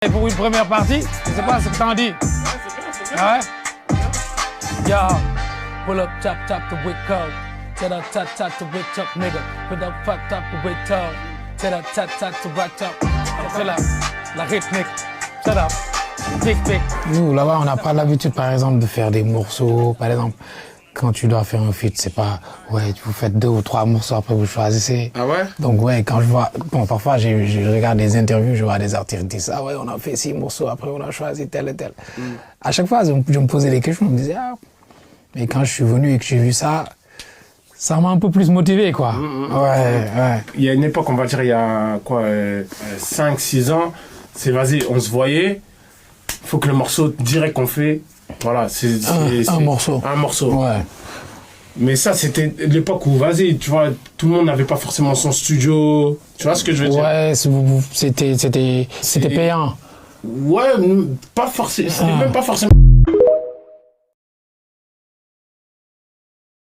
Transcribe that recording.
Et pour une première partie, je sais pas ce que t'en dis. Ah ouais? Yo, pull up, tap, tap the wick code. Tell her, tap, tap the wick top, nigga. Put up, fuck, tap the wick toe. Tell her, tap, tap the right top. Tell her, la rythmique. Shut up. Tic, tic. Nous, là-bas, on n'a pas l'habitude, par exemple, de faire des morceaux. Par exemple, quand tu dois faire un feat, c'est pas, ouais, vous faites 2 ou 3 morceaux, après vous choisissez. Ah ouais? Donc, ouais, quand je vois, bon, parfois, je regarde des interviews, je vois des artistes qui disent, ah ouais, on a fait 6 morceaux, après on a choisi tel et tel. À chaque fois, je me posais des questions, je me disais, ah, mais quand je suis venu et que j'ai vu ça m'a un peu plus motivé, quoi. Ouais, ouais. Il y a une époque, on va dire, il y a quoi, 5-6 ans, c'est vas-y, on se voyait, faut que le morceau direct qu'on fait, voilà, c'est un morceau. Un morceau. Ouais. Mais ça, c'était l'époque où, vas-y, tu vois, tout le monde n'avait pas forcément son studio. Tu vois ce que je veux dire? Ouais, c'était payant. Ouais, pas forcément. C'était même pas forcément.